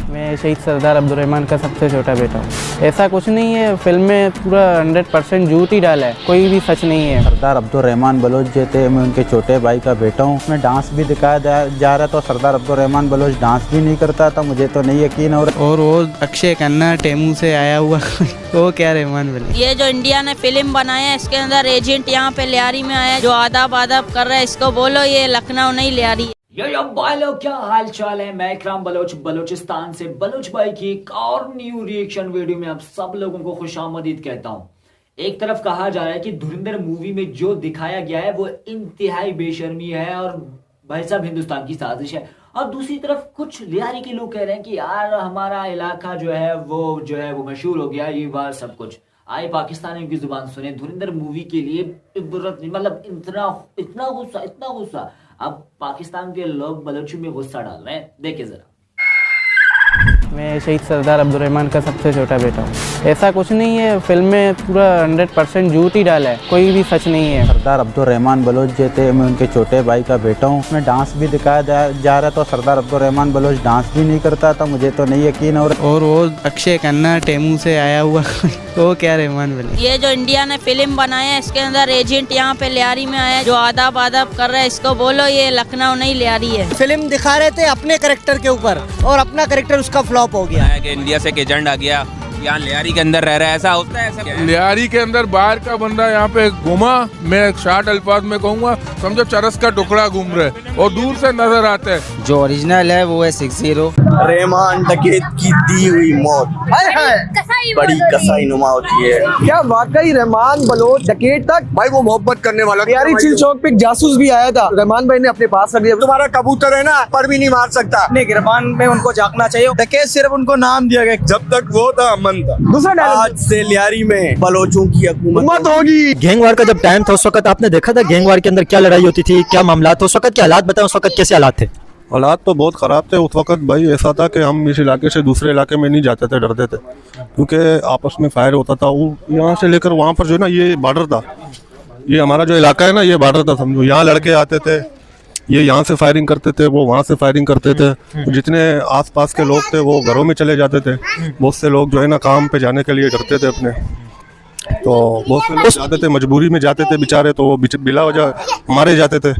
मैं शहीद सरदार अब्दुर्रहमान का सबसे छोटा बेटा हूँ। ऐसा कुछ नहीं है, फिल्म में पूरा 100% झूठ ही डाला है, कोई भी सच नहीं है। सरदार अब्दुर्रहमान बलोच जो थे, मैं उनके छोटे भाई का बेटा हूँ। उसमें डांस भी दिखाया जा रहा था, सरदार अब्दुर्रहमान बलोच डांस भी नहीं करता था, मुझे तो नहीं यकीन हो रहा। और वो अक्षय खन्ना टेमू से आया हुआ वो क्या रहमान बलोच। ये जो इंडिया ने फिल्म बनाया है, इसके अंदर एजेंट यहाँ पे लियारी में आया, जो आदाब आदाब कर रहा है, इसको बोलो ये लखनऊ नहीं लियारी है। यो भाई लोग, क्या हाल चाल है। मैं इकराम बलोच बलोचिस्तान से बलोच भाई की एक और न्यू रिएक्शन वीडियो में आप सब लोगों को खुशामदीद कहता हूँ। एक तरफ कहा जा रहा है कि धुरंधर मूवी में जो दिखाया गया है वो इंतहाई बेशर्मी है और भाई साहब हिंदुस्तान की साजिश है, और दूसरी तरफ कुछ लियारी के लोग कह रहे हैं कि यार हमारा इलाका जो है वो मशहूर हो गया, ये बात सब कुछ। आए पाकिस्तानियों की जुबान सुने, धुरंधर मूवी के लिए मतलब इतना गुस्सा। अब पाकिस्तान के लोग बलोची में गुस्सा डाल रहे हैं, देखिए जरा। मैं शहीद सरदार अब्दुर्रहमान का सबसे छोटा बेटा हूँ। ऐसा कुछ नहीं है, फिल्म में पूरा 100% झूठ ही डाला है, कोई भी सच नहीं है। सरदार अब्दुर्रहमान बलोच जो थे, मैं उनके छोटे भाई का बेटा हूँ। उसमें डांस भी दिखाया जा रहा था, सरदार अब्दुर्रहमान बलोच डांस भी नहीं करता था, मुझे तो नहीं यकीन हो रहा। और वो अक्षय खन्ना टेमू से आया हुआ वो क्या रहमान बलोच। ये जो इंडिया ने फिल्म बनाया है, इसके अंदर एजेंट यहाँ पे लियारी में आया, जो आदाब आदाब कर रहा है, इसको बोलो ये लखनऊ नहीं लियारी है। फिल्म दिखा रहे थे अपने कैरेक्टर के ऊपर और अपना कैरेक्टर उसका फ्लॉप हो गया है कि इंडिया से एक एजेंट आ गया, यहाँ लियारी के अंदर रह रहा है, ऐसा होता है। ऐसा लियारी के अंदर बाहर का बंदा यहाँ पे घुमा, मैं शार्ट अल्फाज में कहूँगा, समझो चरस का टुकड़ा घूम रहे और दूर से नजर आते हैं। जो ओरिजिनल है वो है 60। रहमान डकैत की दी हुई मौत बड़ी कसाई नुमा होती है। क्या वाकई रहमान बलोच डकैत तक भाई वो मोहब्बत करने वाला। लियारी चिल चौक पे एक जासूस भी आया था, रहमान भाई ने अपने पास रख लिया। तुम्हारा कबूतर है ना, पर भी नहीं मार सकता। नहीं, रहमान में उनको झांकना चाहिए। डकैत सिर्फ उनको नाम दिया गया, जब तक वो था अमन था। दूसरा आज से लियारी में बलोचों की हुकूमत होगी। गैंगवार का जब टाइम था उस वक्त आपने देखा था गैंगवार के अंदर क्या लड़ाई होती थी, क्या मामला था उस वक्त, क्या हालात बताएं उस वक्त कैसे हालात थे? हालात तो बहुत ख़राब थे उस वक्त भाई। ऐसा था कि हम इस इलाके से दूसरे इलाके में नहीं जाते थे, डरते थे, क्योंकि आपस में फायर होता था। वो यहाँ से लेकर वहाँ पर जो है ना, ये बॉर्डर था, ये हमारा जो इलाका है ना, ये बॉर्डर था समझो। यहाँ लड़के आते थे, ये यहाँ से फायरिंग करते थे, वो वहाँ से फायरिंग करते थे। जितने आसपास के लोग थे वो घरों में चले जाते थे। बहुत से लोग जो है ना काम पे जाने के लिए डरते थे अपने, तो बहुत से लोग जाते थे, मजबूरी में जाते थे बेचारे, तो वो बिला वजह मारे जाते थे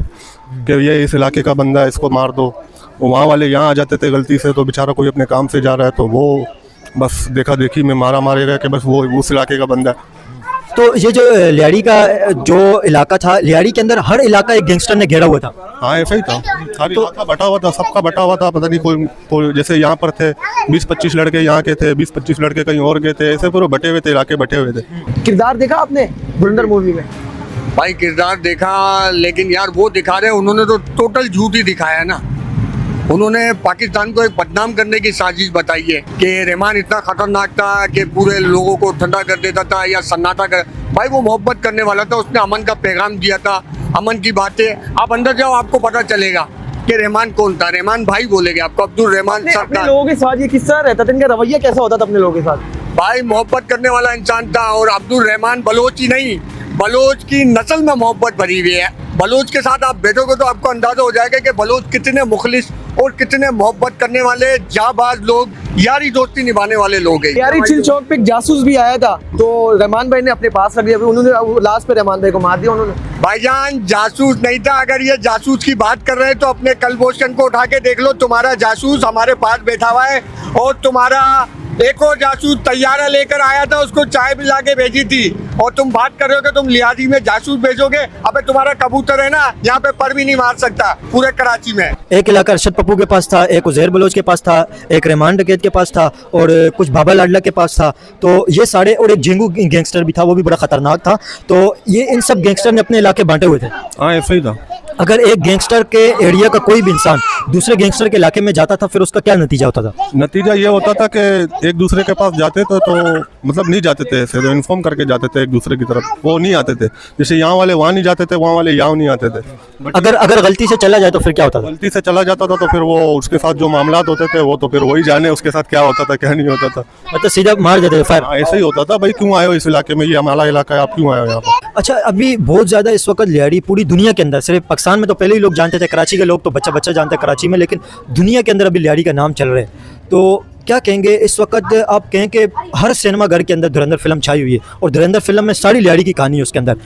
कि ये इस इलाके का बंदा है, इसको मार दो। वो वहाँ वाले यहाँ आ जाते थे गलती से, तो बेचारा कोई अपने काम से जा रहा है तो वो बस देखा देखी में मारे गए कि बस वो उस इलाके का बंदा है। तो ये जो लियारी का जो इलाका था, लियारी के अंदर हर इलाका एक गैंगस्टर ने घेरा हुआ था। हाँ ऐसा ही था, हर इलाका बटा हुआ था, सबका बटा हुआ था। पता नहीं कोई जैसे यहाँ पर थे 20-25 लड़के यहाँ के थे, 20-25 लड़के कहीं और के थे, ऐसे पूरे बटे हुए थे, इलाके बटे हुए थे। किरदार देखा आपने धुरंधर मूवी में? भाई किरदार देखा, लेकिन यार वो दिखा रहे, उन्होंने तो टोटल झूठ ही दिखाया ना। उन्होंने पाकिस्तान को एक बदनाम करने की साजिश बताई है कि रहमान इतना खतरनाक था कि पूरे लोगों को ठंडा कर देता था या सन्नाटा कर। भाई वो मोहब्बत करने वाला था, उसने अमन का पैगाम दिया था, अमन की बातें। आप अंदर जाओ, आपको पता चलेगा कि रहमान कौन था। रहमान भाई बोलेगे आपको, अब्दुल रहमान सरदार। लोगों के साथ ये किस्सा रहता था, इनका रवैया कैसा होता था अपने लोगों के साथ? भाई मोहब्बत करने वाला इंसान था, और अब्दुल रहमान बलोच ही नहीं, बलोच की नस्ल में मोहब्बत भरी हुई है। बलोच के साथ आप बैठोगे तो आपको अंदाजा हो जाएगा कि बलोच कितने मुखलिस और कितने मोहब्बत करने वाले, जाबाज लोग, यारी दोस्ती निभाने वाले लोग हैं। लियारी चिल चौक पे एक जासूस भी आया था, तो रहमान भाई ने अपने पास रख लिया, उन्होंने लास्ट पे रहमान भाई को मार दिया उन्होंने। भाईजान जासूस नहीं था। अगर ये जासूस की बात कर रहे हैं तो अपने कलभूषण को उठा के देख लो, तुम्हारा जासूस हमारे पास बैठा हुआ है, और तुम्हारा एक और जासूस तैयारा लेकर आया था, उसको चाय पिला के भेजी थी, और तुम बात कर रहे हो कि तुम लियारी में जासूस भेजोगे। अबे तुम्हारा कबूतर है ना, यहाँ पे पर भी नहीं मार सकता पूरे कराची में। एक इलाका अरशद पप्पू के पास था, एक उजैर बलोच के पास था, एक रहमान डकैत के पास था, और कुछ बाबा लाडला के पास था। तो ये सारे, और एक जेंगू गैंगस्टर भी था, वो भी बड़ा खतरनाक था। तो ये इन सब गैंगस्टर ने अपने इलाके बांटे हुए थे। हाँ ऐसा ही था। अगर एक गैंगस्टर के एरिया का कोई भी इंसान दूसरे गैंगस्टर के इलाके में जाता था, फिर उसका क्या नतीजा होता था? नतीजा ये होता था कि एक दूसरे के पास जाते थे तो मतलब नहीं जाते थे, ऐसे तो इन्फॉर्म करके जाते थे एक दूसरे की तरफ, वो नहीं आते थे। जैसे यहाँ वाले वहाँ नहीं जाते थे, वहाँ वाले यहाँ नहीं आते थे। अगर गलती से चला जाए तो फिर क्या होता था? गलती से चला जाता था तो फिर वो उसके साथ जो मामला होते थे वो तो फिर वही जाने उसके साथ क्या होता था क्या नहीं होता था। मतलब सीधा मार देते थे, फायर। ऐसा ही होता था, भाई क्यों आए हो इस इलाके में, ये हमारा इलाका है, आप क्यों आए हो यहाँ पर। अच्छा, अभी बहुत ज्यादा इस वक्त लियारी पूरी दुनिया के अंदर, सिर्फ पाकिस्तान में तो पहले ही लोग जानते थे, कराची के लोग तो बच्चा जानते हैं कराची में, लेकिन दुनिया के अंदर अभी लियारी का नाम चल रहा है। तो क्या कहेंगे इस वक्त आप कहें कि हर सिनेमा घर के अंदर धुरंधर फिल्म छाई हुई है और धुरंधर फिल्म में सारी लियारी की कहानी है उसके अंदर।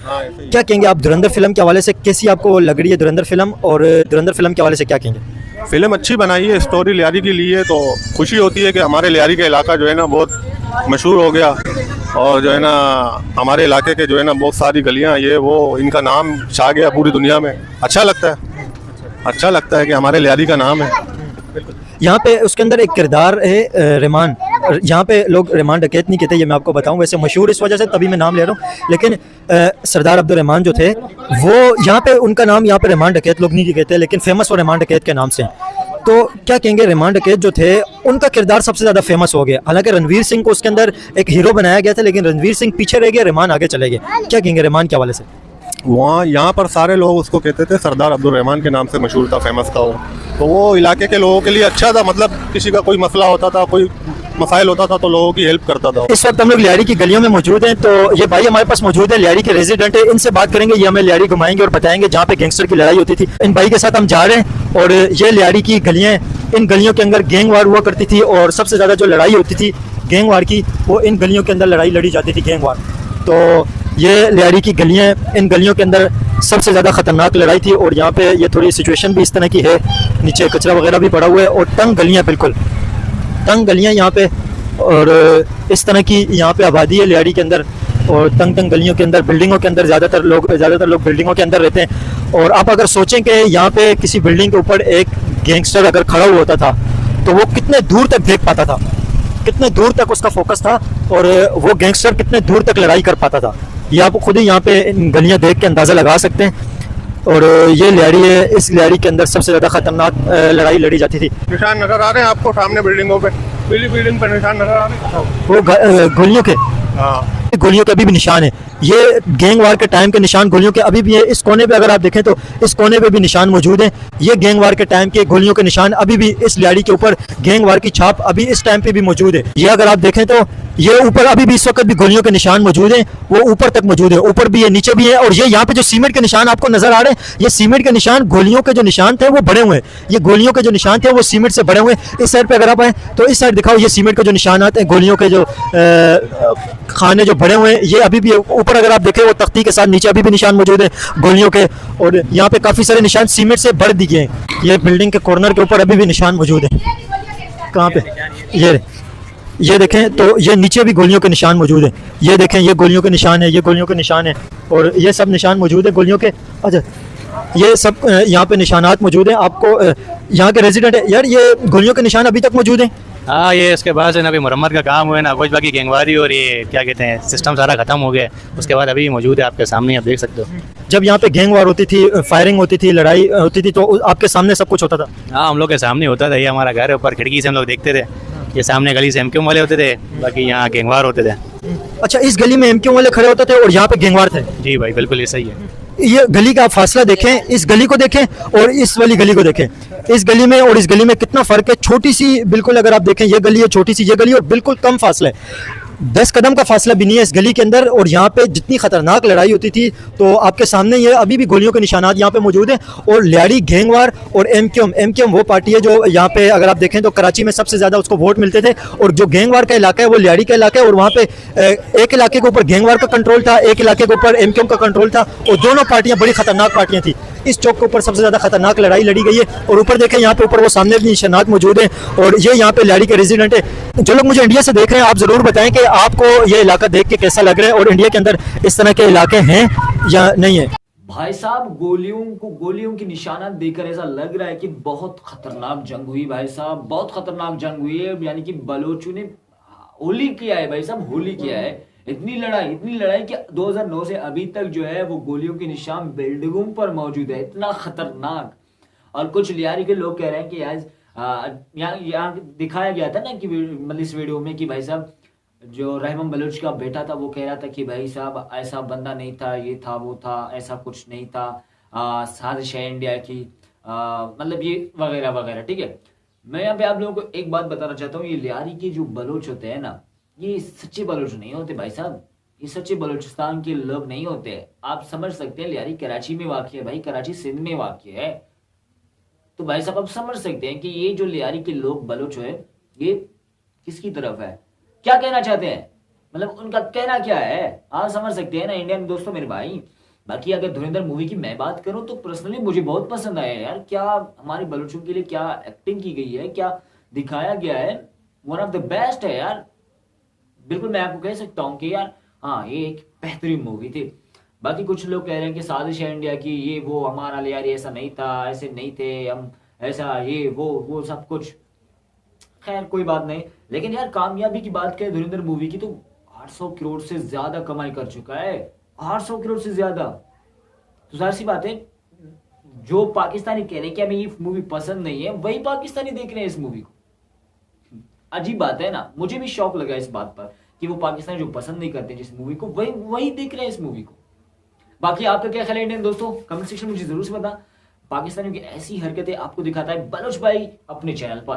क्या कहेंगे आप धुरंधर फिल्म के हवाले से, कैसी आपको लग रही है धुरंधर फिल्म, और धुरंधर फिल्म के हवाले से क्या कहेंगे? फिल्म अच्छी बनाई है, स्टोरी लियारी की ली है, तो खुशी होती है कि हमारे लियारी का इलाका जो है ना बहुत मशहूर हो गया, और जो है ना हमारे इलाके के जो है ना बहुत सारी गलियां ये वो इनका नाम छा गया पूरी दुनिया में। अच्छा लगता है कि हमारे लियारी का नाम है। यहाँ पे उसके अंदर एक किरदार है रहमान, यहाँ पे लोग रहमान डकैत नहीं कहते, ये मैं आपको बताऊँ, वैसे मशहूर इस वजह से तभी मैं नाम ले रहा हूँ, लेकिन सरदार अब्दुल रहमान जो थे वो यहाँ पे उनका नाम यहाँ पे रहमान डकैत लोग नहीं कहते, लेकिन फेमस वो रहमान डकैत के नाम से हैं। तो क्या कहेंगे रहमान डकैत जो थे उनका किरदार सबसे ज़्यादा फेमस हो गया, हालांकि रणवीर सिंह को उसके अंदर एक हीरो बनाया गया था, लेकिन रणवीर सिंह पीछे रह गए, रहमान आगे चले गए। क्या कहेंगे रहमान के हवाले से? वहाँ यहाँ पर सारे लोग उसको कहते थे, सरदार अब्दुल रहमान के नाम से मशहूर था, फेमस था वो, तो वो इलाके के लोगों के लिए अच्छा था, मतलब किसी का कोई मसला होता था, कोई मसाइल होता था तो लोगों की हेल्प करता था। इस वक्त हम लोग लियारी की गलियों में मौजूद हैं, तो ये भाई हमारे पास मौजूद है, लियारी के रेजिडेंट है, इनसे बात करेंगे, ये हमें लियारी घुमाएंगे और बताएंगे जहाँ पे गैंगस्टर की लड़ाई होती थी। इन भाई के साथ हम जा रहे हैं और ये लियारी की गलियाँ, इन गलियों के अंदर गैंग वार हुआ करती थी और सबसे ज़्यादा जो लड़ाई होती थी गैंग वार की वो इन गलियों के अंदर लड़ाई लड़ी जाती थी, गैंग वार। तो ये लियारी की गलियाँ, इन गलियों के अंदर सबसे ज़्यादा ख़तरनाक लड़ाई थी और यहाँ पे ये थोड़ी सिचुएशन भी इस तरह की है, नीचे कचरा वगैरह भी पड़ा हुआ है और तंग गलियाँ, बिल्कुल तंग गलियाँ यहाँ पे, और इस तरह की यहाँ पे आबादी है लियारी के अंदर, और तंग गलियों के अंदर बिल्डिंगों के अंदर ज़्यादातर लोग बिल्डिंगों के अंदर रहते हैं। और आप अगर सोचें कि यहाँ पे किसी बिल्डिंग के ऊपर एक गैंगस्टर अगर खड़ा हुआ होता था तो वो कितने दूर तक देख पाता था, कितने दूर तक उसका फोकस था और वो गैंगस्टर कितने दूर तक लड़ाई कर पाता था, ये आप खुद ही यहाँ पे गलियाँ देख के अंदाज़ा लगा सकते हैं। और ये लियारी है, इस लियारी के अंदर सबसे ज़्यादा ख़तरनाक लड़ाई लड़ी जाती थी। निशान नजर आ रहे हैं आपको सामने बिल्डिंगों पे, पीली बिल्डिंग पर निशान नजर आ रहे हैं, वो गोलियों के, गोलियों के अभी भी निशान है, ये गैंग वार के टाइम के निशान गोलियों के अभी भी है। इस कोने पे अगर आप देखें तो इस कोने पे भी निशान मौजूद हैं, ये गैंग वार के टाइम के गोलियों के निशान अभी भी इस लियारी के ऊपर गैंग वार की छाप अभी इस टाइम पे भी मौजूद है। ये अगर आप देखें तो ये ऊपर अभी भी इस वक्त भी गोलियों के निशान मौजूद हैं, वो ऊपर तक मौजूद है, ऊपर भी है नीचे भी है। और ये यहाँ पे जो सीमेंट के निशान आपको नजर आ रहे हैं, ये सीमेंट के निशान गोलियों के जो निशान थे वो बड़े हुए हैं, ये गोलियों के जो निशान थे वो सीमेंट से बड़े हुए। इस साइड पे अगर आप आए तो इस साइड दिखाओ, ये सीमेंट के जो निशान आते हैं गोलियों के जो खाने जो बड़े हुए हैं, ये अभी भी ऊपर अगर आप देखें वो तख्ती के साथ नीचे अभी भी निशान मौजूद है गोलियों के। और यहाँ पे काफी सारे निशान सीमेंट से बढ़ दिए हैं, ये बिल्डिंग के कॉर्नर के ऊपर अभी भी निशान मौजूद है। कहाँ पे? ये देखें तो ये नीचे भी गोलियों के निशान मौजूद है, ये देखें ये गोलियों के निशान है, ये गोलियों के निशान है और ये सब निशान मौजूद है गोलियों के। अच्छा, ये सब यहाँ पे निशानात मौजूद हैं। आपको यहाँ के रेजिडेंट है यार, ये गोलियों के निशान अभी तक मौजूद हैं? हाँ, ये इसके बाद से ना अभी मुरम्मत का काम हुआ है ना, कुछ बाकी गैंगवारी और ये क्या कहते हैं सिस्टम सारा खत्म हो गया, उसके बाद अभी मौजूद है आपके सामने, आप देख सकते हो। जब यहाँ पे गैंग वार होती थी, फायरिंग होती थी, लड़ाई होती थी, तो आपके सामने सब कुछ होता था? हाँ, हम लोग के सामने होता था, ये हमारा घर है ऊपर, खिड़की से हम लोग देखते थे, ये सामने गली से एमक्यूएम वाले होते थे, बाकी यहाँ गैंगवार होते थे। अच्छा, इस गली में एमक्यूएम वाले खड़े होते थे और यहाँ पे गैंगवार थे? जी भाई, बिल्कुल ये सही है। ये गली का आप फासला देखें, इस गली को देखें और इस वाली गली को देखें, इस गली में और इस गली में कितना फर्क है। छोटी सी बिल्कुल अगर आप देखें, ये गली है छोटी सी, ये गली और बिल्कुल कम फासला है, 10 कदम का फासला भी नहीं है इस गली के अंदर। और यहाँ पे जितनी खतरनाक लड़ाई होती थी तो आपके सामने ये अभी भी गोलियों के निशानात यहाँ पे मौजूद हैं। और लियारी गैंगवार और एमक्यूएम वो पार्टी है जो यहाँ पे अगर आप देखें तो कराची में सबसे ज़्यादा उसको वोट मिलते थे। और जो गैंगवार का इलाका है वो लियारी का इलाका है, और वहाँ पे एक इलाके के ऊपर गैंगवार का कंट्रोल था, एक इलाके के ऊपर एमक्यूएम का कंट्रोल था, और दोनों पार्टियाँ बड़ी खतरनाक पार्टियाँ थी। इस चौक के ऊपर सबसे ज़्यादा खतरनाक लड़ाई लड़ी गई है। और ऊपर देखें, यहाँ पे ऊपर वो सामने भी निशानात मौजूद हैं। और ये यहाँ पे लियारी के रेजिडेंट है। जो लोग मुझे इंडिया से देख रहे हैं, आप ज़रूर बताएं कि आपको ये इलाका देख के कैसा लग रहा है और इंडिया के अंदर इस तरह के इलाके हैं या नहीं है। भाई साहब, गोलियों की निशाना देखकर ऐसा लग रहा है कि बहुत खतरनाक जंग हुई भाई साहब, बहुत खतरनाक जंग हुई है। यानी कि बलोचों ने होली किया है भाई साहब, होली किया है। इतनी लड़ाई कि 2009 से अभी तक जो है वो गोलियों के निशान बिल्डिंगों पर मौजूद है, इतना खतरनाक। और कुछ लियारी के लोग कह रहे हैं कि यहाँ दिखाया गया था ना कि मतलब इस वीडियो में कि भाई साहब जो रहमान बलोच का बेटा था वो कह रहा था कि भाई साहब ऐसा बंदा नहीं था, ये था वो था, ऐसा कुछ नहीं था, साजिश है इंडिया की, मतलब ये वगैरह वगैरह। ठीक है, मैं यहाँ पे आप लोगों को एक बात बताना चाहता हूँ, ये लियारी के जो बलोच होते हैं ना, ये सच्चे बलोच नहीं होते भाई साहब, ये सच्चे बलोचिस्तान के लोग नहीं होते। आप समझ सकते हैं लियारी कराची में वाक़ है भाई, कराची सिंध में वाक़ है, तो भाई साहब आप समझ सकते हैं कि ये जो लियारी के लोग बलोच है, ये किसकी तरफ है, क्या कहना चाहते हैं, मतलब उनका कहना क्या है, आप समझ सकते हैं ना इंडियन दोस्तों मेरे भाई। बाकी अगर धुरंधर मूवी की मैं बात करूं तो पर्सनली मुझे बहुत पसंद आया यार। क्या हमारे बलूचों के लिए क्या एक्टिंग की गई है, क्या दिखाया गया है, वन ऑफ द बेस्ट है यार। बिल्कुल मैं आपको कह सकता हूँ कि यार हाँ ये एक बेहतरीन मूवी थी। बाकी कुछ लोग कह रहे हैं कि साजिश है इंडिया की, ये वो, हमारा यार ऐसा नहीं था, ऐसे नहीं थे हम, ऐसा ये वो सब कुछ। खैर कोई बात नहीं, लेकिन यार कामयाबी की बात करें धुरंधर मूवी की तो 800 करोड़ से ज्यादा कमाई कर चुका है, 800 करोड़ से ज्यादा। तो जाहिर सी बात है जो पाकिस्तानी कह रहे हैं कि हमें ये मूवी पसंद नहीं है, वही पाकिस्तानी देख रहे हैं इस मूवी को। अजीब बात है ना, मुझे भी शौक लगा इस बात पर कि वो पाकिस्तानी जो पसंद नहीं करते जिस मूवी को, वही देख रहे हैं इस मूवी को। बाकी आपका क्या ख्याल है इंडियन दोस्तों, कमेंट सेक्शन में मुझे जरूर से बता। पाकिस्तानियों की ऐसी हरकतें आपको दिखाता है बलोच भाई अपने चैनल पर।